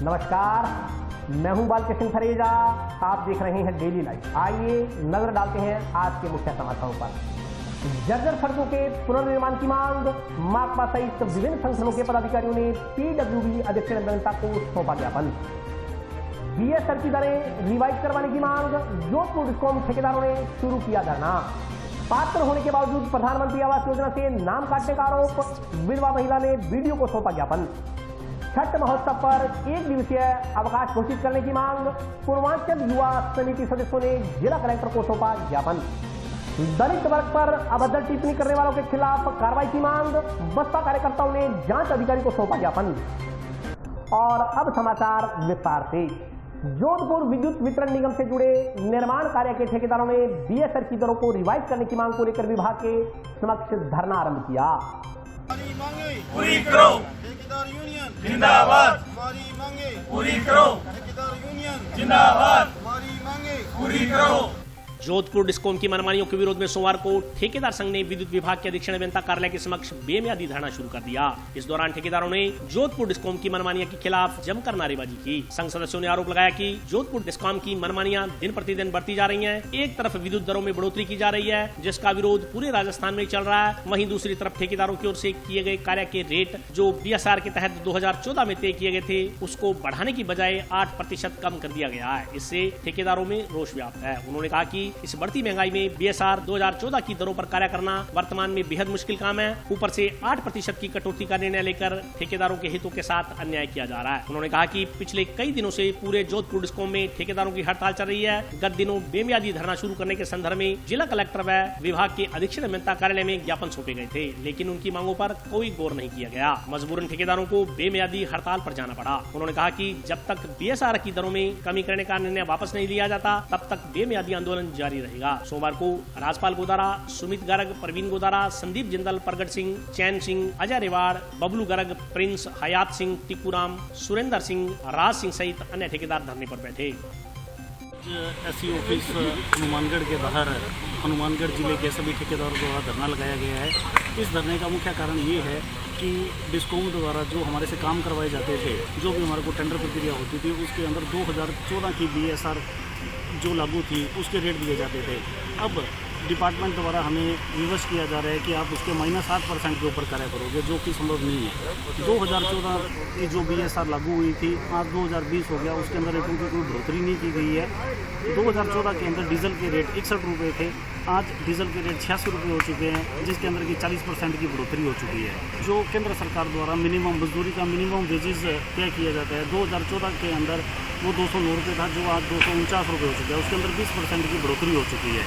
नमस्कार, मैं हूं बालकृष्ण फरेजा। आप देख रहे हैं डेली लाइव। आइए नजर डालते हैं आज के मुख्य समाचारों पर। जर्जर सड़कों के पुनर्निर्माण की मांग, माकपा सहित विभिन्न संगठनों के पदाधिकारियों ने पीडब्ल्यूडी अध्यक्ष अभियंता को सौंपा ज्ञापन। बीएसआर की दरें रिवाइज करवाने की मांग, जोधपुर डिस्कॉम ठेकेदारों ने शुरू किया धरना। पात्र होने के बावजूद प्रधानमंत्री आवास योजना से नाम काटने का आरोप, विधवा महिला ने बीडीओ को सौंपा ज्ञापन। छठ महोत्सव पर 1 दिवसीय अवकाश घोषित करने की मांग, पूर्वांचल युवा समिति सदस्यों ने जिला कलेक्टर को सौंपा ज्ञापन। दलित वर्ग पर अभद्र टिप्पणी करने वालों के खिलाफ कार्रवाई की मांग, बसपा कार्यकर्ताओं ने जांच अधिकारी को सौंपा ज्ञापन। और अब समाचार विस्तार से। जोधपुर विद्युत वितरण निगम से जुड़े निर्माण कार्य के ठेकेदारों ने बीएसआर की दरों को रिवाइज करने की मांग को लेकर विभाग के समक्ष धरना आरंभ किया। हमारी मांगे पूरी करो, ठेकेदार यूनियन जिंदाबाद। हमारी मांगे पूरी करो, ठेकेदार यूनियन जिंदाबाद। हमारी मांगे पूरी करो। जोधपुर डिस्कॉम की मनमानियों के विरोध में सोमवार को ठेकेदार संघ ने विद्युत विभाग के अधीक्षण अभियंता कार्यालय के समक्ष बेमियादी धरना शुरू कर दिया। इस दौरान ठेकेदारों ने जोधपुर डिस्कॉम की मनमानियों के खिलाफ जमकर नारेबाजी की। संघ सदस्यों ने आरोप लगाया कि जोधपुर डिस्कॉम की मनमानियां दिन प्रतिदिन बढ़ती जा रही हैं। एक तरफ विद्युत दरों में बढ़ोतरी की जा रही है, जिसका विरोध पूरे राजस्थान में चल रहा है, वहीं दूसरी तरफ ठेकेदारों की ओर से किए गए कार्य के रेट जो बीएसआर के तहत 2014 में तय किए गए थे, उसको बढ़ाने की बजाय 8% कम कर दिया गया है। इससे ठेकेदारों में रोष व्याप्त है। उन्होंने कहा कि इस बढ़ती महंगाई में बीएसआर 2014 की दरों पर कार्य करना वर्तमान में बेहद मुश्किल काम है। ऊपर से 8% की कटौती का निर्णय लेकर ठेकेदारों के हितों के साथ अन्याय किया जा रहा है। उन्होंने कहा कि पिछले कई दिनों से पूरे जोधपुर डिस्कॉम में ठेकेदारों की हड़ताल चल रही है। गत दिनों बेमियादी धरना शुरू करने के संदर्भ में जिला कलेक्टर व विभाग के अधीक्षण अभियंता कार्यालय में ज्ञापन सौंपे गए थे, लेकिन उनकी मांगों पर कोई गौर नहीं किया गया। मजबूरन ठेकेदारों को बेमियादी हड़ताल पर जाना पड़ा। उन्होंने कहा कि जब तक बीएसआर की दरों में कमी करने का निर्णय वापस नहीं लिया जाता, तब तक बेमियादी आंदोलन जारी रहेगा। सोमवार को राजपाल गोदारा, सुमित गर्ग, प्रवीण गोदारा, संदीप जिंदल, प्रगट सिंह, चैन सिंह, अजय रेवाड़, बबलू गर्ग, प्रिंस, हयात सिंह, टिक्कूराम, सुरेंद्र सिंह, राज सिंह सहित अन्य ठेकेदार धरने पर बैठे। एसई ऑफिस हनुमानगढ़ के बाहर हनुमानगढ़ जिले के सभी ठेकेदारों द्वारा धरना लगाया गया है। इस धरने का मुख्य कारण ये है कि डिस्कॉम द्वारा जो हमारे से काम करवाए जाते थे, जो भी हमारे को टेंडर प्रक्रिया होती थी, उसके अंदर 2014 की बीएसआर जो लागू थी उसके रेट दिए जाते थे। अब डिपार्टमेंट द्वारा हमें विवश किया जा रहा है कि आप उसके -8% के ऊपर कार्य करोगे, जो कि संभव नहीं है। 2014 की जो बीएसआर लागू हुई थी, आज 2020 हो गया, उसके अंदर रेटों की कोई बढ़ोतरी नहीं की गई है। 2014 के अंदर डीजल के रेट 61 रुपये थे, आज डीजल के रेट 86 रुपये हो चुके हैं, जिसके अंदर की 40% की बढ़ोतरी हो चुकी है। जो केंद्र सरकार द्वारा मिनिमम मजदूरी का मिनिमम वेजेस तय किया जाता है, 2014 के अंदर वो 209 रुपये था, जो आज 249 रुपये हो चुका है, उसके अंदर 20% की बढ़ोतरी हो चुकी है।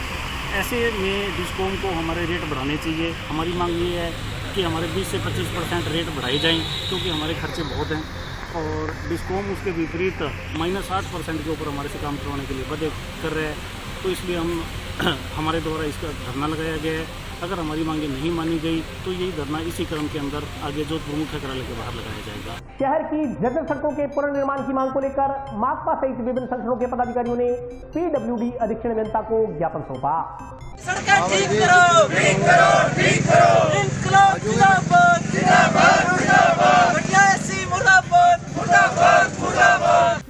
ऐसे में डिस्कॉम को हमारे रेट बढ़ाने चाहिए। हमारी मांग ये है कि हमारे 20 से 25% रेट बढ़ाए जाएं, क्योंकि हमारे खर्चे बहुत हैं और डिस्कॉम उसके विपरीत -8% के ऊपर हमारे से काम करवाने के लिए वादे कर रहे हैं। तो इसलिए हमारे द्वारा इसका धरना लगाया गया है। अगर हमारी मांगें नहीं मानी गई तो यही धरना इसी क्रम के अंदर आगे जोधपुर मुख्य कार्यालय के बाहर लगाया जाएगा। शहर की जर्जर सड़कों के पुनर्निर्माण की मांग को लेकर माकपा सहित विभिन्न संगठनों के पदाधिकारियों ने पीडब्ल्यूडी अधीक्षण अभियंता को ज्ञापन सौंपा। सड़कें ठीक करो, ठीक करो, ठीक करो। इंकलाब जिंदाबाद, जिंदाबाद, जिंदाबाद। एससी मुर्दाबाद, मुर्दाबाद, मुर्दाबाद।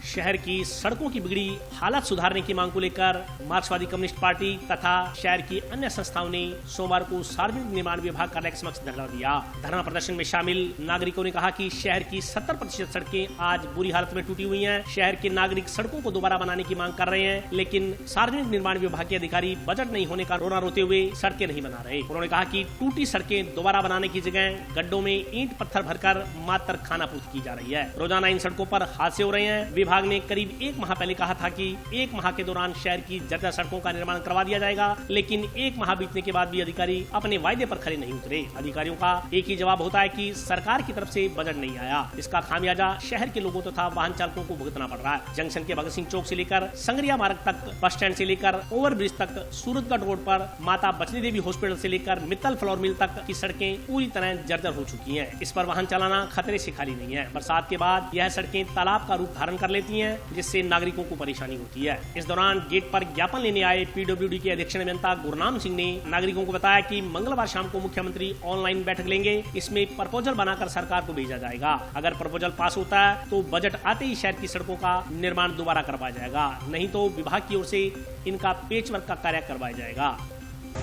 शहर की सड़कों की बिगड़ी हालत सुधारने की मांग को लेकर मार्क्सवादी कम्युनिस्ट पार्टी तथा शहर की अन्य संस्थाओं ने सोमवार को सार्वजनिक निर्माण विभाग कार्यालय के समक्ष धरना दिया। धरना प्रदर्शन में शामिल नागरिकों ने कहा कि शहर की 70% सड़कें आज बुरी हालत में टूटी हुई हैं। शहर के नागरिक सड़कों को दोबारा बनाने की मांग कर रहे हैं, लेकिन सार्वजनिक निर्माण विभाग के अधिकारी बजट नहीं होने का रोना रोते हुए सड़कें नहीं बना रहे। उन्होंने कहा कि टूटी सड़कें दोबारा बनाने की जगह गड्ढों में ईंट पत्थर भरकर मात्र खानापूर्ति की जा रही है। रोजाना इन सड़कों पर हादसे हो रहे हैं। विभाग ने करीब 1 माह पहले कहा था कि 1 माह के दौरान शहर की जर्जर सड़कों का निर्माण करवा दिया जाएगा, लेकिन 1 माह बीतने के बाद भी अधिकारी अपने वायदे पर खरे नहीं उतरे। अधिकारियों का एक ही जवाब होता है कि सरकार की तरफ से बजट नहीं आया। इसका खामियाजा शहर के लोगों तथा वाहन चालकों को भुगतना पड़ रहा है। जंक्शन के भगत सिंह चौक से लेकर संगरिया मार्ग तक, बस स्टैंड से लेकर ओवरब्रिज तक, सूरतगढ़ रोड पर माता बचनी देवी हॉस्पिटल से लेकर मित्तल फ्लोर मिल तक की सड़कें पूरी तरह जर्जर हो चुकी हैं। इस पर वाहन चलाना खतरे से खाली नहीं है। बरसात के बाद यह सड़कें तालाब का रूप धारण कर लेती हैं। है, जिससे नागरिकों को परेशानी होती है। इस दौरान गेट पर ज्ञापन लेने आए पीडब्ल्यूडी के अध्यक्ष अभियंता गुरनाम सिंह ने नागरिकों को बताया कि मंगलवार शाम को मुख्यमंत्री ऑनलाइन बैठक लेंगे। इसमें प्रपोजल बनाकर सरकार को भेजा जाएगा। अगर प्रपोजल पास होता है तो बजट आते ही शहर की सड़कों का निर्माण दोबारा करवाया जाएगा, नहीं तो विभाग की ओर से इनका पेचवर्क का कार्य करवाया जाएगा।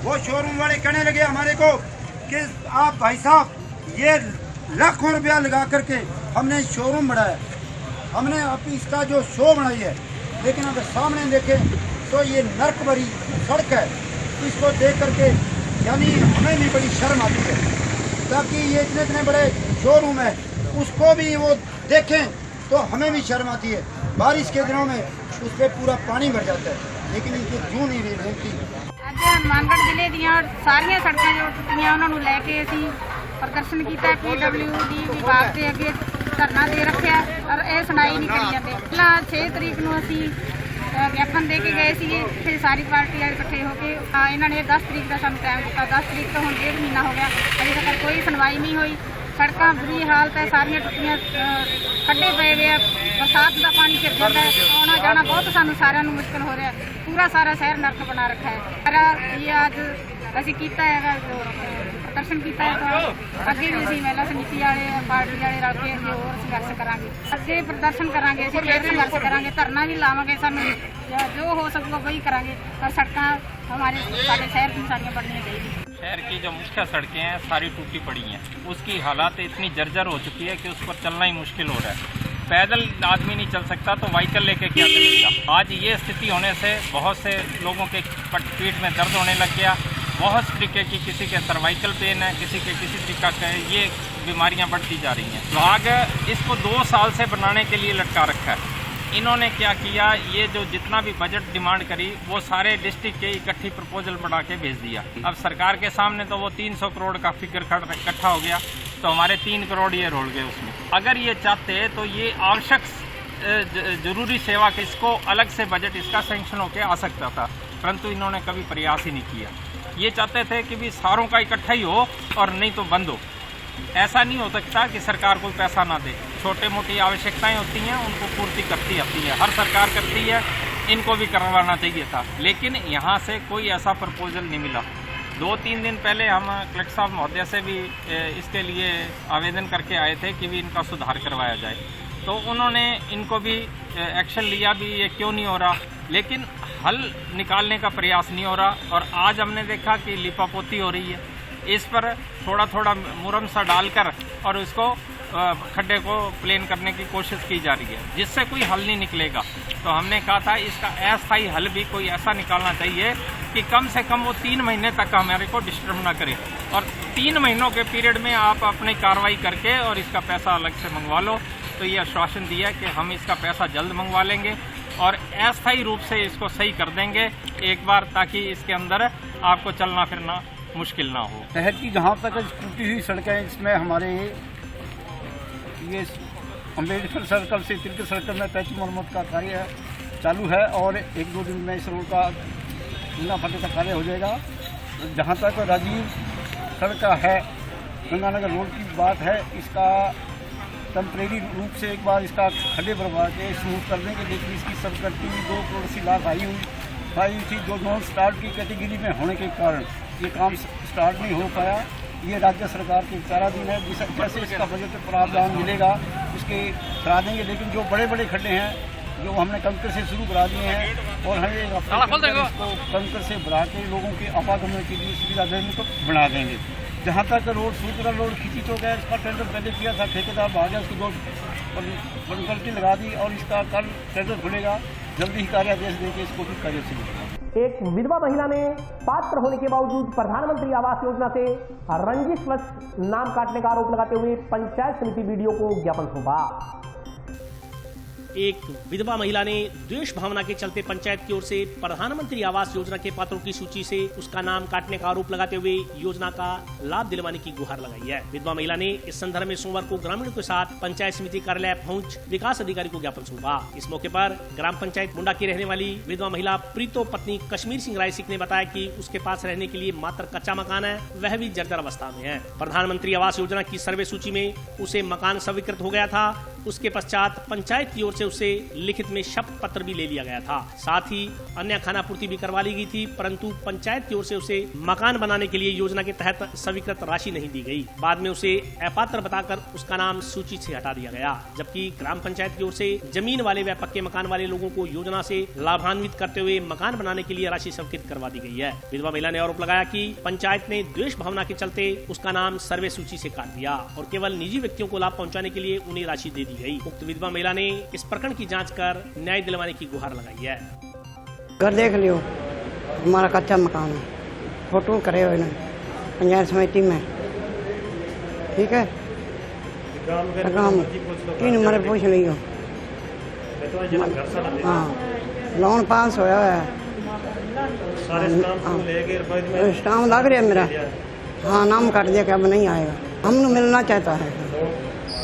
वो शोरूम वाले कहने लगे हमारे को कि आप भाई साहब ये लाखों रुपया लगा करके हमने शोरूम बढ़ाया, हमने अब इसका जो शो बनाई है, लेकिन अगर सामने देखें तो ये नर्क भरी सड़क है। इसको देख करके यानी हमें भी बड़ी शर्म आती है, ताकि ये इतने बड़े शोरूम है उसको भी वो देखें तो हमें भी शर्म आती है। बारिश के दिनों में उस पर पूरा पानी भर जाता है, लेकिन इनको क्यों नहीं रहती। ਅੱਜ ਹਨੂੰਮਾਨਗੜ੍ਹ ਜ਼ਿਲ੍ਹੇ ਦੀਆਂ ਸਾਰੀਆਂ ਸੜਕਾਂ ਜੋ ਟੁੱਟੀਆਂ ਉਹਨਾਂ ਨੂੰ ਲੈ ਕੇ ਅਸੀਂ ਪ੍ਰਦਰਸ਼ਨ ਕੀਤਾ। ਪੀਡਬਲਯੂਡੀ ਵਿਭਾਗ ਦੇ ਅੱਗੇ ਧਰਨਾ ਦੇ ਰੱਖਿਆ ਔਰ ਇਹ ਸੁਣਾਈ ਨਹੀਂ ਕਰੀ ਜਾਂਦੇ। ਪਹਿਲਾਂ 6 ਤਰੀਕ ਨੂੰ ਅਸੀਂ ਗਿਆਪਨ ਦੇ ਕੇ ਗਏ ਸੀਗੇ, ਇੱਥੇ ਸਾਰੀ ਪਾਰਟੀ ਵਾਲੇ ਇਕੱਠੇ ਹੋ ਕੇ ਇਹਨਾਂ ਨੇ 10 ਤਰੀਕ ਦਾ ਸਾਨੂੰ ਟਾਈਮ ਦਿੱਤਾ। 10 ਤਰੀਕ ਤੋਂ ਹੁਣ 1.5 ਮਹੀਨਾ ਹੋ ਗਿਆ, ਅਜੇ ਤੱਕ ਕੋਈ ਸੁਣਵਾਈ ਨਹੀਂ ਹੋਈ। ਸੜਕਾਂ ਬੁਰੀ ਹਾਲਤ ਹੈ, ਸਾਰੀਆਂ ਟੁੱਟੀਆਂ, ਖੱਡੇ ਪਏ ਹੋਏ ਆ, ਬਰਸਾਤ ਦਾ ਪਾਣੀ ਫਿਰ ਜਾਂਦਾ ਹੈ, ਆਉਣਾ ਜਾਣਾ ਬਹੁਤ ਸਾਨੂੰ ਸਾਰਿਆਂ ਨੂੰ ਮੁਸ਼ਕਲ ਹੋ ਰਿਹਾ। ਪੂਰਾ ਸਾਰਾ ਸ਼ਹਿਰ ਨਰਕ ਬਣਾ ਰੱਖਾ ਹੈ। ਪਰ ਇਹ ਅੱਜ ਅਸੀਂ ਕੀਤਾ ਹੈਗਾ ਜੋ ਪ੍ਰਦਰਸ਼ਨ ਕੀਤਾ ਹੈ, ਤਾਂ ਅੱਗੇ ਵੀ ਅਸੀਂ ਮਹਿਲਾ ਸਮਿਤੀ ਵਾਲੇ ਪਾਰਟੀ ਵਾਲੇ ਰਲ ਕੇ ਅੱਗੇ ਹੋਰ ਸੰਘਰਸ਼ ਕਰਾਂਗੇ। ਅੱਗੇ ਪ੍ਰਦਰਸ਼ਨ ਕਰਾਂਗੇ, ਅਸੀਂ ਫਿਰ ਸੰਘਰਸ਼ ਕਰਾਂਗੇ, ਧਰਨਾ ਵੀ ਲਾਵਾਂਗੇ। ਸਾਨੂੰ ਜੋ ਹੋ ਸਕੂਗਾ ਵਹੀ ਕਰਾਂਗੇ। ਪਰ ਸੜਕਾਂ हमारे सारे शहर की सारियाँ बढ़नी चाहिए। शहर की जो मुख्य सड़कें हैं सारी टूटी पड़ी हैं, उसकी हालात इतनी जर्जर हो चुकी है कि उस पर चलना ही मुश्किल हो रहा है। पैदल आदमी नहीं चल सकता तो व्हीकल लेके क्या चलेगा। आज ये स्थिति होने से बहुत से लोगों के पीठ में दर्द होने लग गया। बहुत तरीके की, किसी के सर्वाइकल पेन है, किसी के किसी तरीका का, ये बीमारियां बढ़ती जा रही हैं। विभाग इसको 2 साल से बनाने के लिए लटका रखा है। इन्होंने क्या किया, ये जो जितना भी बजट डिमांड करी वो सारे डिस्ट्रिक्ट के इकट्ठी प्रपोजल बना के भेज दिया। अब सरकार के सामने तो वो 300 करोड़ का फिगर इकट्ठा हो गया, तो हमारे 3 करोड़ ये रोल गए उसमें। अगर ये चाहते तो ये आवश्यक जरूरी सेवा किसको अलग से बजट इसका सैंक्शन होकर आ सकता था, परंतु इन्होंने कभी प्रयास ही नहीं किया। ये चाहते थे कि भी सारों का इकट्ठा ही हो और नहीं तो बंद हो। ऐसा नहीं हो सकता कि सरकार कोई पैसा ना दे। छोटे मोटी आवश्यकताएं होती हैं, उनको पूर्ति करती आती है, हर सरकार करती है, इनको भी करवाना चाहिए था, लेकिन यहाँ से कोई ऐसा प्रपोजल नहीं मिला। 2-3 दिन पहले हम कलेक्टर साहब महोदय से भी इसके लिए आवेदन करके आए थे कि भी इनका सुधार करवाया जाए, तो उन्होंने इनको भी एक्शन लिया भी ये क्यों नहीं हो रहा, लेकिन हल निकालने का प्रयास नहीं हो रहा। और आज हमने देखा कि लिपापोती हो रही है, इस पर थोड़ा थोड़ा मुरम सा डालकर और उसको खड्डे को प्लेन करने की कोशिश की जा रही है, जिससे कोई हल नहीं निकलेगा। तो हमने कहा था इसका अस्थायी हल भी कोई ऐसा निकालना चाहिए कि कम से कम वो 3 महीने तक हमारे को डिस्टर्ब ना करे, और 3 महीनों के पीरियड में आप अपनी कार्रवाई करके और इसका पैसा अलग से मंगवा लो। तो ये आश्वासन दिया कि हम इसका पैसा जल्द मंगवा लेंगे और अस्थायी रूप से इसको सही कर देंगे एक बार, ताकि इसके अंदर आपको चलना फिरना मुश्किल ना हो। शहर की जहाँ तक टूटी हुई सड़कें, इसमें हमारे ये अम्बेडकर सर्कल से तिलक सर्कल में पैच मरम्मत का कार्य चालू है और 1-2 दिन में इस रोड का नीला फटे का कार्य हो जाएगा। जहाँ तक राजीव सड़क का है, गंगानगर रोड की बात है, इसका टेम्परेरी रूप से एक बार इसका खड्डे भरवा के स्मूथ कर देंगे, लेकिन इसकी सबकट्टी 2 करोड़ से लाख आई थी, जो नॉन स्टार्ट की कैटेगरी में होने के कारण ये काम स्टार्ट नहीं हो पाया। ये राज्य सरकार के विचाराधीन है, जैसे इसका बजट प्रावधान मिलेगा उसके करा देंगे। लेकिन जो बड़े बड़े खड्डे हैं जो हमने कंकर से शुरू करा दिए हैं और हम एक हफ्ते इसको कंकर से भरा के लोगों के आवागमन के लिए सुविधा देने को बना देंगे। जहाँ तक रोड सूचना रोड खींची तो गया, इसका टेंडर पहले किया था, ठेकेदार भाग गया, उसको 2 पंक्ति लगा दी और इसका कल टेंडर खुलेगा, जल्दी ही कार्यादेश देके इसको भी कार्य शुरू करेंगे। एक विधवा महिला ने पात्र होने के बावजूद प्रधानमंत्री आवास योजना से रंजिशवश नाम काटने का आरोप लगाते हुए पंचायत समिति बीडीओ को ज्ञापन सौंपा। एक विधवा महिला ने द्वेष भावना के चलते पंचायत की ओर से प्रधानमंत्री आवास योजना के पात्रों की सूची से उसका नाम काटने का आरोप लगाते हुए योजना का लाभ दिलवाने की गुहार लगाई है। विधवा महिला ने इस संदर्भ में सोमवार को ग्रामीणों के साथ पंचायत समिति कार्यालय पहुंच विकास अधिकारी को ज्ञापन सौंपा। इस मौके पर ग्राम पंचायत मुंडा की रहने वाली विधवा महिला प्रीतो पत्नी कश्मीर सिंह रायसिक ने बताया कि उसके पास रहने के लिए मात्र कच्चा मकान है, वह भी जर्जर अवस्था में है। प्रधानमंत्री आवास योजना की सर्वे सूची में उसे मकान स्वीकृत हो गया था, उसके पश्चात पंचायत की ओर से उसे लिखित में शपथ पत्र भी ले लिया गया था। साथ ही अन्य खानापूर्ति भी करवा ली गई थी, परंतु पंचायत की ओर से उसे मकान बनाने के लिए योजना के तहत स्वीकृत राशि नहीं दी गई। बाद में उसे अपात्र बताकर उसका नाम सूची से हटा दिया गया, जबकि ग्राम पंचायत की ओर से जमीन वाले व पक्के मकान वाले लोगों को योजना से लाभान्वित करते हुए मकान बनाने के लिए राशि स्वीकृत करवा दी गई है। विधवा महिला ने आरोप लगाया कि पंचायत ने द्वेष भावना के चलते उसका नाम सर्वे सूची से काट दिया और केवल निजी व्यक्तियों को लाभ पहुंचाने के लिए उन्हें राशि दे दी गई। उक्त विधवा महिला ने इस प्रकरण की जांच कर न्याय दिलवाने की गुहार लगाई है। घर देख लियो, हमारा कच्चा मकान है, फोटो करे हुए पंचायत समिति में, ठीक है। काम 3 नंबर पूछ लियो। हाँ, लोन पास होया है, स्टाम्प लग रहा है मेरा। हाँ, नाम काट दिया कि अब नहीं आएगा। हमने मिलना चाहता है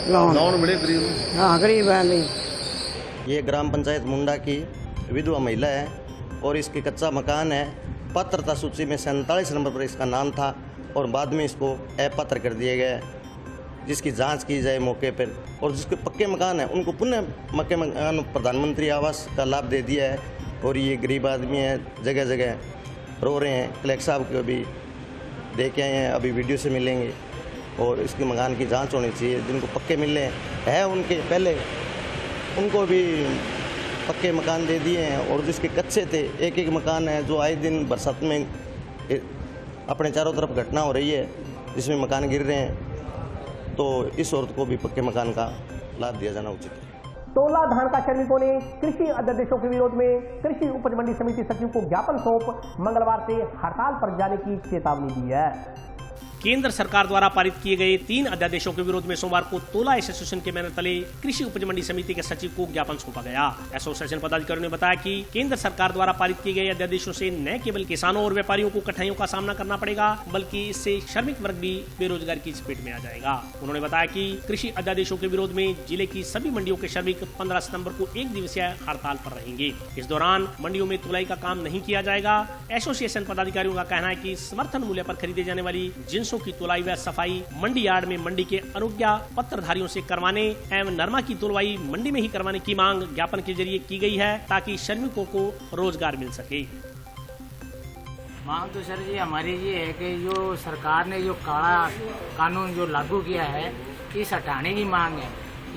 लोन बड़े गरीब। हाँ, गरीब है नहीं। ये ग्राम पंचायत मुंडा की विधवा महिला है और इसके कच्चा मकान है। पात्रता सूची में 47 नंबर पर इसका नाम था और बाद में इसको अपात्र कर दिया गया, जिसकी जांच की जाए मौके पर। और जिसके पक्के मकान है उनको पुनः पक्के मकान प्रधानमंत्री आवास का लाभ दे दिया है। और ये गरीब आदमी है, जगह जगह रो रहे हैं। कलेक्टर साहब को भी दे के आए हैं, अभी वीडियो से मिलेंगे। और इसके मकान की जांच होनी चाहिए। जिनको पक्के मिले हैं उनके पहले उनको भी पक्के मकान दे दिए हैं, और जिसके कच्चे थे एक मकान है जो आए दिन बरसात में अपने चारों तरफ घटना हो रही है जिसमें मकान गिर रहे हैं, तो इस औरत को भी पक्के मकान का लाभ दिया जाना उचित है। तोला धान का श्रमिकों ने कृषि अध्यादेशों के विरोध में कृषि उपज मंडी समिति सचिव को ज्ञापन सौंप मंगलवार से हड़ताल पर जाने की चेतावनी दी है। केंद्र सरकार द्वारा पारित किए गए 3 अध्यादेशों के विरोध में सोमवार को तोला एसोसिएशन के बैनर तले कृषि उपज मंडी समिति के सचिव को ज्ञापन सौंपा गया। एसोसिएशन पदाधिकारियों ने बताया कि केंद्र सरकार द्वारा पारित किए गए अध्यादेशों से न केवल किसानों और व्यापारियों को कठिनाइयों का सामना करना पड़ेगा, बल्कि इससे श्रमिक वर्ग भी बेरोजगार की चपेट में आ जाएगा। उन्होंने बताया कि कृषि अध्यादेशों के विरोध में जिले की सभी मंडियों के श्रमिक 15 सितंबर को 1 दिवसीय हड़ताल पर रहेंगे। इस दौरान मंडियों में तुलाई का काम नहीं किया जाएगा। एसोसिएशन पदाधिकारियों का कहना है कि समर्थन मूल्य पर खरीदे जाने वाली जिंसों की तुलाई व सफाई मंडी यार्ड में मंडी के अनुज्ञा पत्रधारियों से करवाने एवं नरमा की तुलवाई मंडी में ही करवाने की मांग ज्ञापन के जरिए की गई है, ताकि श्रमिकों को रोजगार मिल सके। मांग तो सर जी हमारी ये है कि जो सरकार ने जो काला कानून जो लागू किया है, इस हटाने की मांग है।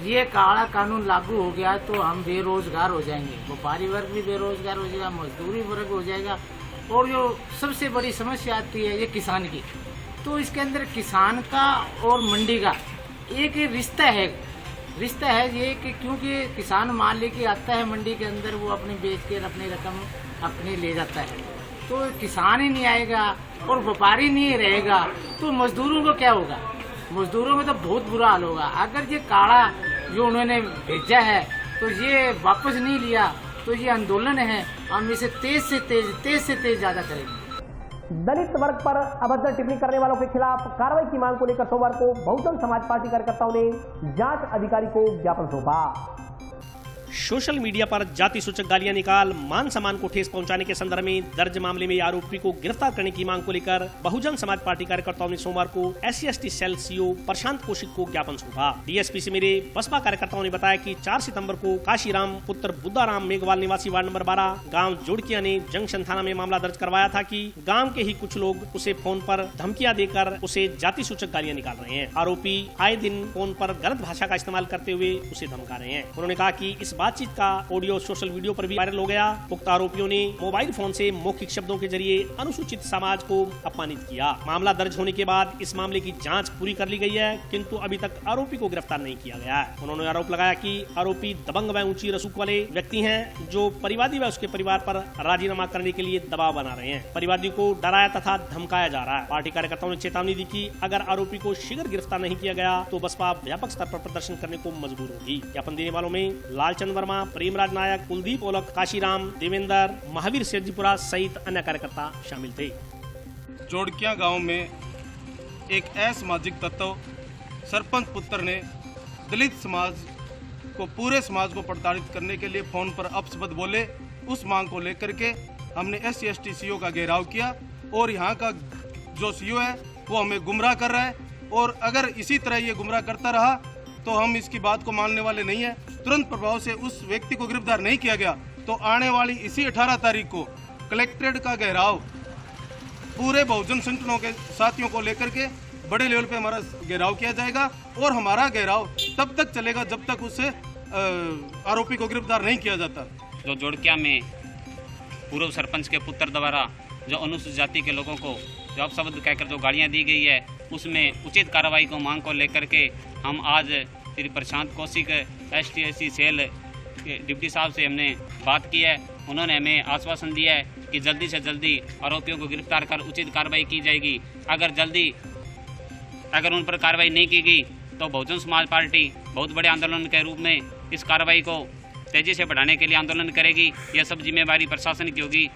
ये काला कानून लागू हो गया तो हम बेरोजगार हो जाएंगे, व्यापारी वर्ग भी बेरोजगार हो जाएगा, मजदूरी वर्ग हो जाएगा। और जो सबसे बड़ी समस्या आती है ये किसान की, तो इसके अंदर किसान का और मंडी का एक रिश्ता है ये कि क्योंकि किसान माल लेके आता है मंडी के अंदर, वो अपने बेच के अपनी रकम अपने ले जाता है। तो किसान ही नहीं आएगा और व्यापारी नहीं रहेगा तो मजदूरों को क्या होगा? मजदूरों में तो बहुत बुरा हाल होगा। अगर ये काला जो उन्होंने भेजा है तो ये वापस नहीं लिया तो ये आंदोलन है, हम इसे तेज से तेज ज्यादा करेंगे। दलित वर्ग पर अभद्र टिप्पणी करने वालों के खिलाफ कार्रवाई की मांग को लेकर सोमवार को बहुजन समाज पार्टी कार्यकर्ताओं ने जांच अधिकारी को ज्ञापन सौंपा। सोशल मीडिया पर जाति सूचक गालियां निकाल मान सम्मान को ठेस पहुंचाने के संदर्भ में दर्ज मामले में आरोपी को गिरफ्तार करने की मांग को लेकर बहुजन समाज पार्टी कार्यकर्ताओं ने सोमवार को SC/ST सेल CO प्रशांत कौशिक को ज्ञापन सौंपा। DSP से मेरे बसपा कार्यकर्ताओं ने बताया कि 4 सितंबर को काशीराम पुत्र बुद्धाराम मेघवाल निवासी वार्ड नंबर 12 गाँव जोड़किया ने जंक्शन थाना में मामला दर्ज करवाया था कि गाँव के ही कुछ लोग उसे फोन पर धमकियां देकर उसे जाति सूचक गालियां निकाल रहे हैं। आरोपी आए दिन फोन पर गलत भाषा का इस्तेमाल करते हुए उसे धमका रहे हैं। उन्होंने कहा कि इस बातचीत का ऑडियो सोशल वीडियो पर भी वायरल हो गया। उक्त आरोपियों ने मोबाइल फोन से मौखिक शब्दों के जरिए अनुसूचित समाज को अपमानित किया। मामला दर्ज होने के बाद इस मामले की जांच पूरी कर ली गई है, किंतु अभी तक आरोपी को गिरफ्तार नहीं किया गया है। उन्होंने आरोप लगाया कि आरोपी दबंग व ऊंची रसूख वाले व्यक्ति हैं जो परिवादी व उसके परिवार पर राजीनामा करने के लिए दबाव बना रहे हैं। परिवादी को डराया तथा धमकाया जा रहा है। पार्टी कार्यकर्ताओं ने चेतावनी दी कि अगर आरोपी को शीघ्र गिरफ्तार नहीं किया गया तो बसपा व्यापक स्तर पर प्रदर्शन करने को मजबूर होगी। ज्ञापन देने वालों में लालचंद वर्मा, प्रेमराज नायक, कुलदीप ओलक, काशीराम, देवेंद्र, महावीर सेठजीपुरा सहित अन्य कार्यकर्ता शामिल थे। जोड़किया गांव में एक असामाजिक तत्व सरपंच पुत्र ने दलित समाज को, पूरे समाज को प्रताड़ित करने के लिए फोन पर अपशब्द बोले। उस मांग को लेकर के हमने SC/ST CO का घेराव किया और यहाँ का जो CO है वो हमें गुमराह कर रहा है, और अगर इसी तरह ये गुमराह करता रहा तो हम इसकी बात को मानने वाले नहीं है। तुरंत प्रभाव से उस व्यक्ति को गिरफ्तार नहीं किया गया तो आने वाली इसी 18 तारीख को कलेक्ट्रेट का घेराव पूरे बहुजन संगठनों के साथियों को लेकर के बड़े लेवल पे हमारा घेराव किया जाएगा और हमारा घेराव तब तक चलेगा जब तक उस आरोपी को गिरफ्तार नहीं किया जाता। जो जोड़किया में पूर्व सरपंच के पुत्र द्वारा जो अनुसूचित जाति के लोगों को जो अपशब्द कहकर जो गालियां दी गई है, उसमें उचित कार्रवाई को मांग को लेकर के हम आज श्री प्रशांत कौशिक ST/SC सेल के डिप्टी साहब से हमने बात की है। उन्होंने हमें आश्वासन दिया है कि जल्दी से जल्दी आरोपियों को गिरफ्तार कर उचित कार्रवाई की जाएगी। अगर उन पर कार्रवाई नहीं की गई तो बहुजन समाज पार्टी बहुत बड़े आंदोलन के रूप में इस कार्रवाई को तेजी से बढ़ाने के लिए आंदोलन करेगी। यह सब जिम्मेवारी प्रशासन की होगी।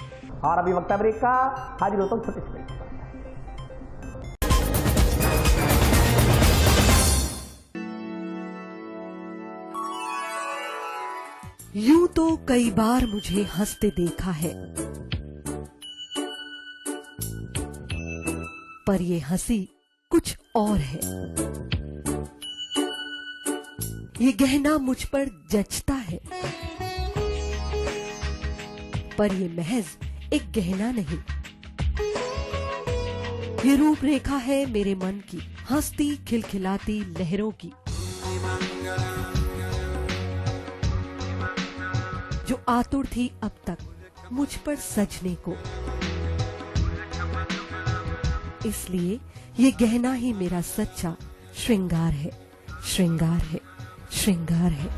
और अभी वक्तव्य ब्रेक का, हाजिर होता हूं छोटे से ब्रेक। यूं तो कई बार मुझे हंसते देखा है, पर ये हंसी कुछ और है। ये गहना मुझ पर जचता है, पर ये महज एक गहना नहीं, ये रूपरेखा है मेरे मन की, हंसती खिलखिलाती लहरों की, जो आतुर थी अब तक मुझ पर सजने को। इसलिए ये गहना ही मेरा सच्चा श्रृंगार है, श्रृंगार है, श्रृंगार है।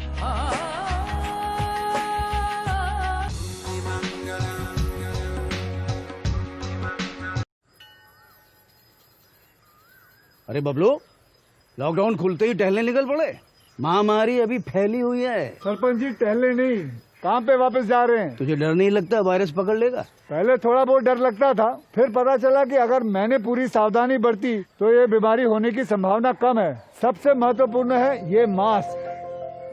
अरे बबलू, लॉकडाउन खुलते ही टहलने निकल पड़े। महामारी अभी फैली हुई है। सरपंच जी टहलने नहीं, काम पे वापस जा रहे हैं। तुझे डर नहीं लगता वायरस पकड़ लेगा? पहले थोड़ा बहुत डर लगता था, फिर पता चला कि अगर मैंने पूरी सावधानी बरती तो ये बीमारी होने की संभावना कम है। सबसे महत्वपूर्ण है ये मास्क।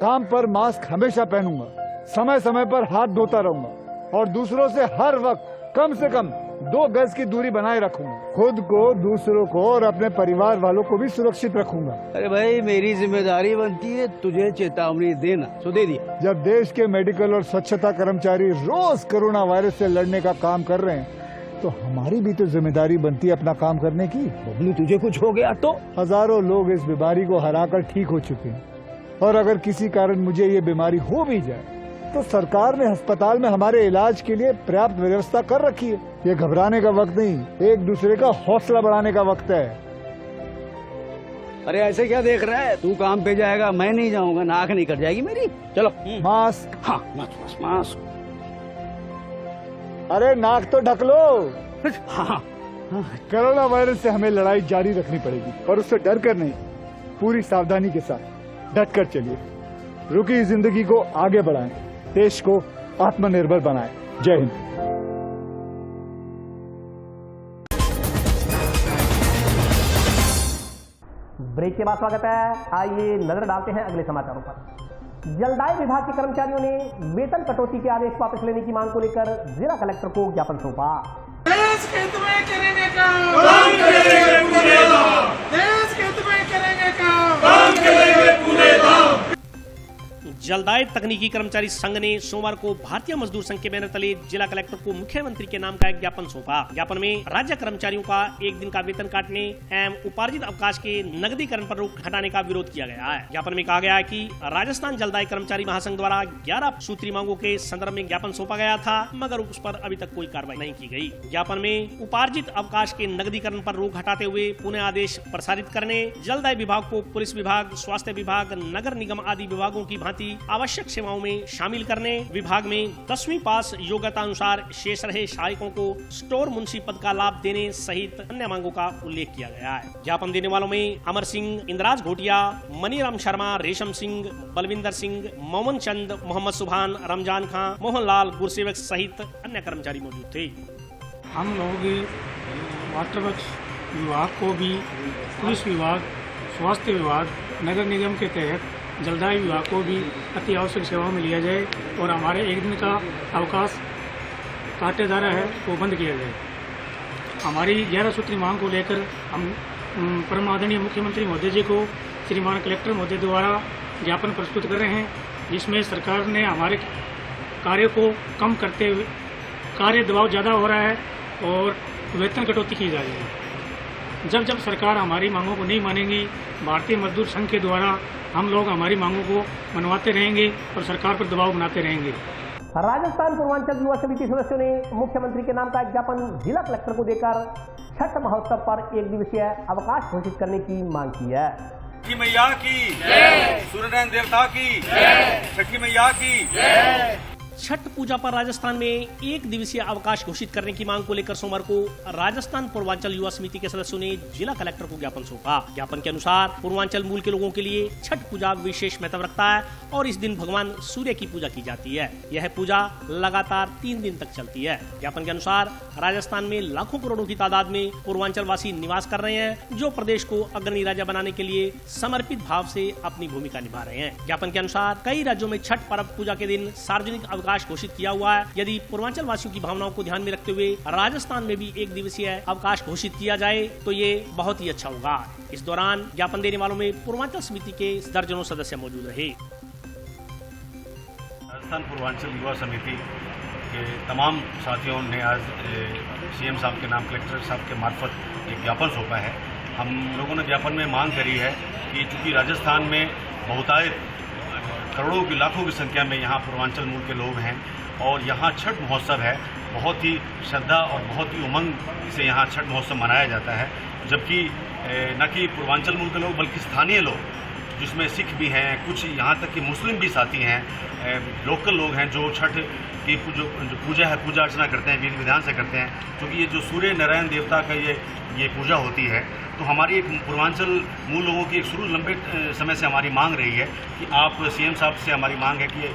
काम पर मास्क हमेशा पहनूंगा, समय समय पर हाथ धोता रहूंगा और दूसरों से हर वक्त कम से कम 2 गज की दूरी बनाए रखूंगा। खुद को, दूसरों को और अपने परिवार वालों को भी सुरक्षित रखूंगा। अरे भाई, मेरी जिम्मेदारी बनती है तुझे चेतावनी देना, तो दे दिया। जब देश के मेडिकल और स्वच्छता कर्मचारी रोज कोरोना वायरस से लड़ने का काम कर रहे हैं तो हमारी भी तो जिम्मेदारी बनती है अपना काम करने की। बबलू, तुझे कुछ हो गया तो? हजारों लोग इस बीमारी को हराकर ठीक हो चुके हैं और अगर किसी कारण मुझे ये बीमारी हो भी जाए तो सरकार ने अस्पताल में हमारे इलाज के लिए पर्याप्त व्यवस्था कर रखी है। ये घबराने का वक्त नहीं, एक दूसरे का हौसला बढ़ाने का वक्त है। अरे ऐसे क्या देख रहा है? तू काम पे जाएगा, मैं नहीं जाऊंगा, नाक नहीं कट जाएगी मेरी। चलो मास्क। हाँ, मास्क। अरे नाक तो ढक लो। हाँ। कोरोना वायरस से हमें लड़ाई जारी रखनी पड़ेगी और उससे डर कर नहीं, पूरी सावधानी के साथ डट कर चलिए। रुकी जिंदगी को आगे बढ़ाएं, देश को आत्मनिर्भर बनाएं। जय हिंद। ब्रेक के बाद स्वागत है। आइए नजर डालते हैं अगले समाचारों पर। जलदाय विभाग के कर्मचारियों ने वेतन कटौती के आदेश वापस लेने की मांग को लेकर जिला कलेक्टर को ज्ञापन सौंपा। देश के हित में करेंगे काम, काम करेंगे पूरे दाम। देश के हित में करेंगे काम, काम करेंगे पूरे दाम। जलदाय तकनीकी कर्मचारी संघ ने सोमवार को भारतीय मजदूर संघ के बैनर तले जिला कलेक्टर को मुख्यमंत्री के नाम का एक ज्ञापन सौंपा। ज्ञापन में राज्य कर्मचारियों का एक दिन का वेतन काटने एवं उपार्जित अवकाश के नकदीकरण पर रोक हटाने का विरोध किया गया है। ज्ञापन में कहा गया है कि राजस्थान जलदाय कर्मचारी महासंघ द्वारा 11 सूत्रीय मांगों के संदर्भ में ज्ञापन सौंपा गया था, मगर उस पर अभी तक कोई कार्रवाई नहीं की गई। ज्ञापन में उपार्जित अवकाश के नकदीकरण पर रोक हटाते हुए पुनः आदेश प्रसारित करने, जलदाय विभाग को पुलिस विभाग, स्वास्थ्य विभाग, नगर निगम आदि विभागों की भांति आवश्यक सेवाओं में शामिल करने, विभाग में 10वीं पास योग्यता अनुसार शेष रहे सहायकों को स्टोर मुंशी पद का लाभ देने सहित अन्य मांगों का उल्लेख किया गया है। ज्ञापन देने वालों में अमर सिंह, इंद्राज घोटिया, मनीराम शर्मा, रेशम सिंह, बलविंदर सिंह, मोमन चंद, मोहम्मद सुभान, रमजान खां, मोहनलाल, गुरसेवक सहित अन्य कर्मचारी मौजूद थे। हम लोग वाटर वर्क्स विभाग को भी, पुलिस विभाग, स्वास्थ्य विभाग, नगर निगम के तहत जलदाय विभाग को भी अति आवश्यक सेवाओं में लिया जाए और हमारे एक दिन का अवकाश काटे जा रहा है वो बंद किया जाए। हमारी 11 सूत्री मांग को लेकर हम परम आदरणीय मुख्यमंत्री महोदय जी को श्रीमान कलेक्टर महोदय द्वारा ज्ञापन प्रस्तुत कर रहे हैं, जिसमें सरकार ने हमारे कार्य को कम करते हुए कार्य दबाव ज़्यादा हो रहा है और वेतन कटौती की जा रही है। जब जब सरकार हमारी मांगों को नहीं मानेगी, भारतीय मजदूर संघ के द्वारा हम लोग हमारी मांगों को मनवाते रहेंगे और सरकार पर दबाव बनाते रहेंगे। राजस्थान पूर्वांचल युवा समिति सदस्यों ने मुख्यमंत्री के नाम का ज्ञापन जिला कलेक्टर को देकर छठ महोत्सव पर 1 दिवसीय अवकाश घोषित करने की मांग की है। छठी मैया की जय, सूर्यनारायण देवता की जय, छठी मैया की जय। छठ पूजा पर राजस्थान में 1 दिवसीय अवकाश घोषित करने की मांग को लेकर सोमवार को राजस्थान पूर्वांचल युवा समिति के सदस्यों ने जिला कलेक्टर को ज्ञापन सौंपा। ज्ञापन के अनुसार पूर्वांचल मूल के लोगों के लिए छठ पूजा विशेष महत्व रखता है और इस दिन भगवान सूर्य की पूजा की जाती है। यह पूजा लगातार 3 दिन तक चलती है। ज्ञापन के अनुसार राजस्थान में लाखों करोड़ों की तादाद में पूर्वांचल वासी निवास कर रहे हैं, जो प्रदेश को अग्रणी राज्य बनाने के लिए समर्पित भाव से अपनी भूमिका निभा रहे हैं। ज्ञापन के अनुसार कई राज्यों में छठ पर्व पूजा के दिन सार्वजनिक अवकाश घोषित किया हुआ है। यदि पूर्वांचल वासियों की भावनाओं को ध्यान में रखते हुए राजस्थान में भी 1 दिवसीय अवकाश घोषित किया जाए तो ये बहुत ही अच्छा होगा। इस दौरान ज्ञापन देने वालों में पूर्वांचल समिति के दर्जनों सदस्य मौजूद रहे। राजस्थान पूर्वांचल युवा समिति के तमाम साथियों ने आज सीएम साहब के नाम कलेक्टर साहब के मार्फत एक ज्ञापन सौंपा है। हम लोगों ने ज्ञापन में मांग करी है कि चूंकि राजस्थान में बहुतायत करोड़ों की लाखों की संख्या में यहाँ पूर्वांचल मूल के लोग हैं और यहाँ छठ महोत्सव है, बहुत ही श्रद्धा और बहुत ही उमंग से यहाँ छठ महोत्सव मनाया जाता है। जबकि न कि पूर्वांचल मूल के लोग बल्कि स्थानीय लोग, जिसमें सिख भी हैं, कुछ यहाँ तक कि मुस्लिम भी साथी हैं, लोकल लोग हैं जो छठ की जो पूजा है, पूजा अर्चना करते हैं, विधि विधान से करते हैं। क्योंकि ये जो सूर्य नारायण देवता का ये पूजा होती है, तो हमारी एक पूर्वांचल मूल लोगों की एक शुरू लंबे समय से हमारी मांग रही है कि आप सीएम साहब से हमारी मांग है कि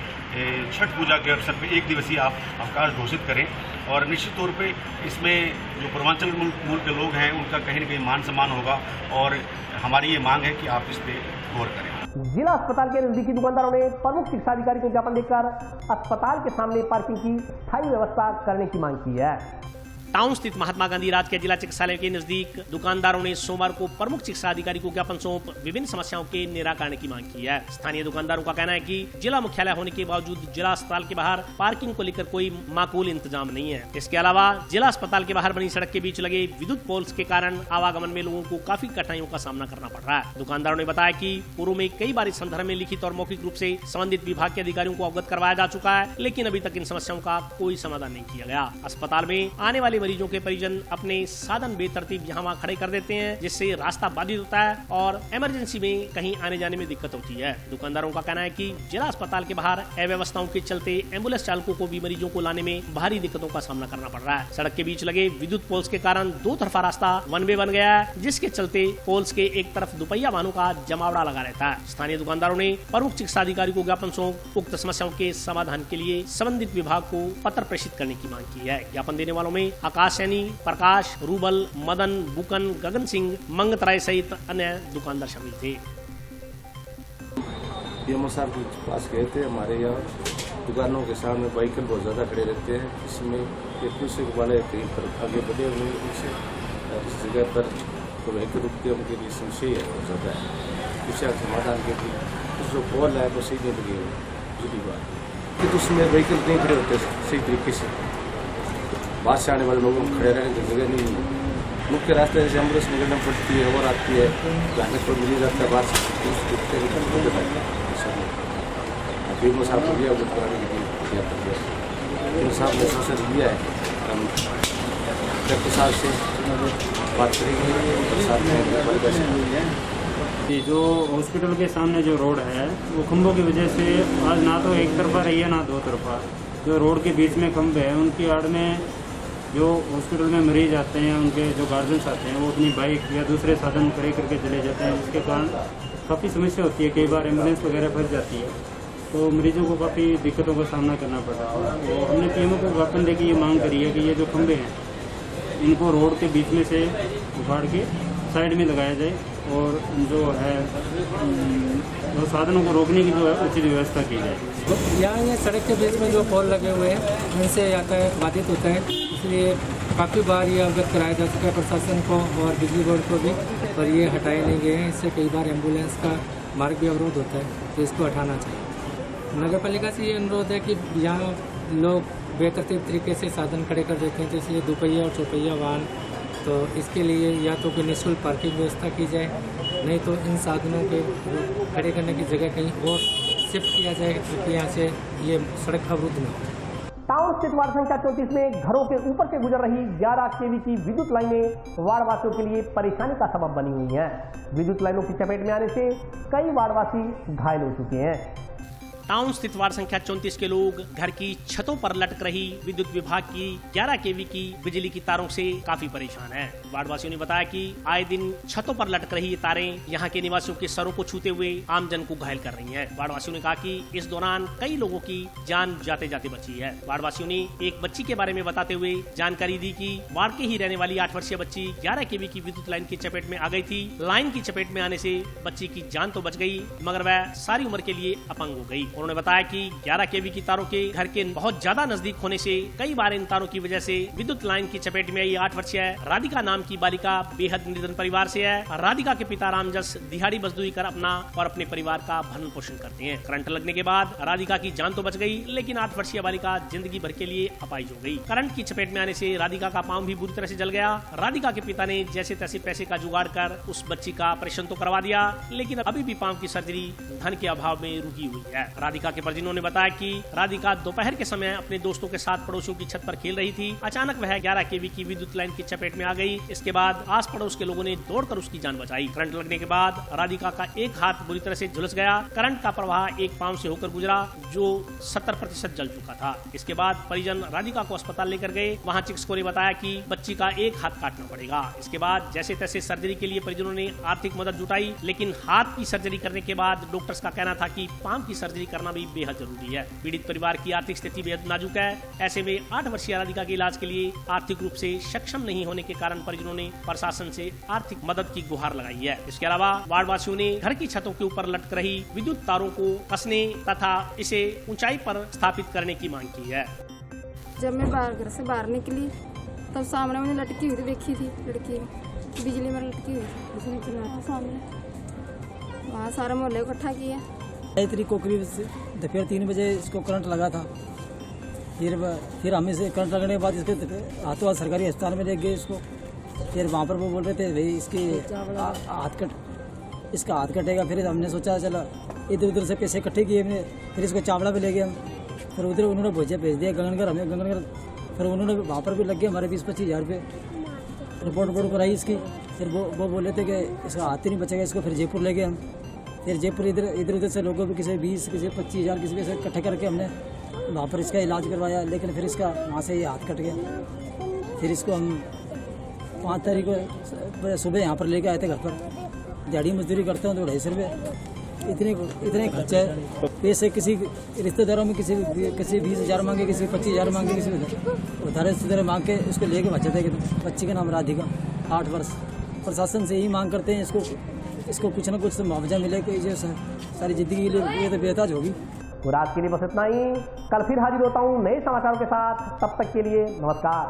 छठ पूजा के अवसर पे 1 दिवसीय आप अवकाश घोषित करें और निश्चित तौर पे इसमें जो पूर्वांचल मूल के लोग हैं उनका कहीं न कहीं मान सम्मान होगा और हमारी ये मांग है कि आप इस पर गौर करें। जिला अस्पताल के नजदीकी दुकानदारों ने प्रमुख शिक्षा अधिकारी को ज्ञापन देकर अस्पताल के सामने पार्किंग की स्थायी व्यवस्था करने की मांग की है। टाउन स्थित महात्मा गांधी राजकीय जिला चिकित्सालय के नजदीक दुकानदारों ने सोमवार को प्रमुख चिकित्सा अधिकारी को ज्ञापन सौंप विभिन्न समस्याओं के निराकरण की मांग की है। स्थानीय दुकानदारों का कहना है कि जिला मुख्यालय होने के बावजूद जिला अस्पताल के बाहर पार्किंग को लेकर कोई माकूल इंतजाम नहीं है। इसके अलावा जिला अस्पताल के बाहर बनी सड़क के बीच लगे विद्युत पोल्स के कारण आवागमन में लोगों को काफी कठिनाइयों का सामना करना पड़ रहा है। दुकानदारों ने बताया कि पूर्व में कई बार इस संदर्भ में लिखित और मौखिक रूप से संबंधित विभाग के अधिकारियों को अवगत करवाया जा चुका है, लेकिन अभी तक इन समस्याओं का कोई समाधान नहीं किया गया। अस्पताल में आने वाले मरीजों के परिजन अपने साधन बेतरतीब यहाँ वहाँ खड़े कर देते हैं, जिससे रास्ता बाधित होता है और इमरजेंसी में कहीं आने जाने में दिक्कत होती है। दुकानदारों का कहना है कि जिला अस्पताल के बाहर अव्यवस्थाओं के चलते एम्बुलेंस चालकों को भी मरीजों को लाने में भारी दिक्कतों का सामना करना पड़ रहा है। सड़क के बीच लगे विद्युत पोल्स के कारण 2 तरफा रास्ता वन वे बन गया है, जिसके चलते पोल्स के एक तरफ दुपहिया वाहनों का जमावड़ा लगा रहता है। स्थानीय दुकानदारों ने प्रमुख चिकित्सा अधिकारी को ज्ञापन सौंप उक्त समस्याओं के समाधान के लिए संबंधित विभाग को पत्र प्रेषित करने की मांग की है। ज्ञापन देने वालों में आकाश सैनी, प्रकाश, रूबल, मदन, बुकन, गगन सिंह, मंगतराय सहित अन्य दुकानदार शामिल थे। पीएमओ साहब के पास गए थे। हमारे यहाँ दुकानों के सामने व्हीकल बहुत ज़्यादा खड़े रहते हैं, इसमें एक दूसरे वाले कहीं पर आगे बढ़े हुए उनसे इस जगह पर तो व्हीकल रुकते उनके लिए समस्या है बहुत ज़्यादा है। इसका समाधान के लिए जो पोल है वो सही नहीं लगे जुड़ी बात कि तो उसमें व्हीकल नहीं खड़े होते सही तरीके से, बाहर से आने वाले लोगों को खड़े रहने की जगह नहीं है। मुख्य रास्ते जैसे एम्बुलेंस निकलना पड़ती है और आती है, जाने पर मिल जाता है, बाहर से पीएमओ साहब को दिया उधर कराने के लिए किया कर दिया। पीएमओ साहब ने सोशल लिया है, हम डॉक्टर साहब से बात करेंगे। ये जो हॉस्पिटल के सामने जो रोड है वो खंभों की वजह से आज ना तो एक तरफा रही है ना 2 तरफा। जो रोड के बीच में खंभे हैं उनकी आड़ में जो हॉस्पिटल में मरीज आते हैं, उनके जो गार्जियंस आते हैं वो अपनी बाइक या दूसरे साधन खड़े करके चले जाते हैं, जिसके कारण काफ़ी समस्या होती है। कई बार एम्बुलेंस वगैरह फंस जाती है तो मरीजों को काफ़ी दिक्कतों का सामना करना पड़ रहा है। तो हमने पीएमओ को ज्ञापन देकर ये मांग करी है कि ये जो खंभे हैं इनको रोड के बीच में से उखाड़ के साइड में लगाया जाए और जो है जो साधनों को रोकने की जो है उचित व्यवस्था की जाए। यहाँ ये सड़क के बीच में जो पोल लगे हुए हैं उनसे यातायात बाधित होता है, इसलिए काफ़ी बार ये अवगत कराया जा चुका है प्रशासन को और बिजली बोर्ड को भी। पर ये हटाए नहीं गए हैं। इससे कई बार एम्बुलेंस का मार्ग भी अवरोध होता है, तो इसको हटाना चाहिए। नगर पालिका से ये अनुरोध है कि यहाँ लोग बेतरतीब तरीके से साधन खड़े कर देते हैं, तो इसलिए दोपहिया और चौपहिया वाहन, तो इसके लिए या तो कोई निःशुल्क पार्किंग व्यवस्था की जाए, नहीं तो इन साधनों के खड़े करने की जगह कहीं और शिफ्ट किया जाए, क्योंकि यहाँ से ये सड़क अवरुद्ध न हो। टाउन स्थित वार्ड संख्या 34 में घरों के ऊपर से गुजर रही 11 kV की विद्युत लाइनें वार्डवासियों के लिए परेशानी का सबब बनी हुई हैं। विद्युत लाइनों की चपेट में आने से कई वार्डवासी घायल हो चुके हैं। टाउन स्थित वार्ड संख्या 34 के लोग घर की छतों पर लटक रही विद्युत विभाग की 11 kV की बिजली की तारों से काफी परेशान हैं। वार्डवासियों ने बताया कि आए दिन छतों पर लटक रही ये तारें यहां के निवासियों के सरों को छूते हुए आमजन को घायल कर रही हैं। वार्डवासियों ने कहा कि इस दौरान कई लोगों की जान जाते जाते बची है। वार्डवासियों ने एक बच्ची के बारे में बताते हुए जानकारी दी कि वार्ड के ही रहने वाली 8 वर्षीय बच्ची 11 kV की विद्युत लाइन की चपेट में आ गई थी। लाइन की चपेट में आने से बच्ची की जान तो बच गई, मगर वह सारी उम्र के लिए अपंग हो गई। उन्होंने बताया कि 11 kV की तारों के घर के बहुत ज्यादा नजदीक होने से कई बार इन तारों की वजह से विद्युत लाइन की चपेट में आई 8 वर्षीय राधिका नाम की बालिका बेहद निर्धन परिवार से है। राधिका के पिता रामजस दिहाड़ी मजदूरी कर अपना और अपने परिवार का भरण पोषण करते हैं। करंट लगने के बाद राधिका की जान तो बच गई, लेकिन 8 वर्षीय बालिका जिंदगी भर के लिए अपाहिज हो गई। करंट की चपेट में आने से राधिका का पांव भी बुरी तरह से जल गया। राधिका के पिता ने जैसे तैसे पैसे का जुगाड़ कर उस बच्ची का ऑपरेशन तो करवा दिया, लेकिन अभी भी पांव की सर्जरी धन के अभाव में रुकी हुई है। राधिका के परिजनों ने बताया कि राधिका दोपहर के समय अपने दोस्तों के साथ पड़ोसियों की छत पर खेल रही थी। अचानक वह 11 kV की विद्युत लाइन की चपेट में आ गई। इसके बाद आस पड़ोस के लोगों ने दौड़कर उसकी जान बचाई। करंट लगने के बाद राधिका का एक हाथ बुरी तरह से झुलस गया। करंट का प्रवाह एक पांव से होकर गुजरा, जो 70% जल चुका था। इसके बाद परिजन राधिका को अस्पताल लेकर गए। वहाँ चिकित्सकों ने बताया कि बच्ची का एक हाथ काटना पड़ेगा। इसके बाद जैसे तैसे सर्जरी के लिए परिजनों ने आर्थिक मदद जुटाई, लेकिन हाथ की सर्जरी करने के बाद डॉक्टर्स का कहना था कि पांव की सर्जरी करना भी बेहद जरूरी है। पीड़ित परिवार की आर्थिक स्थिति बेहद नाजुक है। ऐसे में 8 वर्षीय राधिका के इलाज के लिए आर्थिक रूप से सक्षम नहीं होने के कारण परिजनों ने प्रशासन से आर्थिक मदद की गुहार लगाई है। इसके अलावा वार्डवासियों ने घर की छतों के ऊपर लटक रही विद्युत तारों को कसने तथा इसे ऊंचाई पर स्थापित करने की मांग की है। जब मैं घर से बाहर निकली तब सामने मैंने लटकी हुई देखी थी, लड़की बिजली में लटकी हुई थी सामने। वहाँ सारे मोहल्ले इकट्ठा किया। 1 तारीख को करीब दोपहर 3 बजे इसको करंट लगा था। फिर हम इसे करंट लगने के बाद इसके हाथों हाथ सरकारी अस्पताल में ले गए इसको। फिर वहाँ पर वो बोल रहे थे भाई इसका हाथ कटेगा। फिर हमने सोचा चलो इधर उधर से पैसे इकट्ठे किए हमने, फिर इसको चावड़ा पे ले गए हम। फिर उधर उन्होंने भोजिया भेज दिया गगनगर, हमें गगनगर। फिर उन्होंने वहाँ पर भी लग गए हमारे 20-25 हज़ार रुपये। रिपोर्ट कराई इसकी। फिर वो बोले थे कि इसका हाथ ही नहीं बचेगा। इसको फिर जयपुर ले गए हम। फिर जयपुर इधर उधर से लोगों को किसी 20 किसी 25 हज़ार किसी से इकट्ठे करके हमने वहाँ पर इसका इलाज करवाया, लेकिन फिर इसका वहाँ से ये हाथ कट गया। फिर इसको हम 5 तारीख को सुबह यहाँ पर लेके आए थे घर पर। दिहाड़ी मजदूरी करते हैं तो 250 रुपये इतने खर्चा है। पैसे किसी रिश्तेदारों में किसी 20 हज़ार मांगे, किसी 25 हज़ार मांगे, किसी उधारे रिश्तेदार मांग के उसको लेके बचे थे। बच्ची का नाम राधिका, 8 वर्ष। प्रशासन से यही मांग करते हैं इसको कुछ ना कुछ मुआवजा मिले कि जो सारी जिंदगी के लिए ये तो बेहताज होगी। तो आज के लिए बस इतना ही। कल फिर हाजिर होता हूँ नए समाचारों के साथ। तब तक के लिए नमस्कार।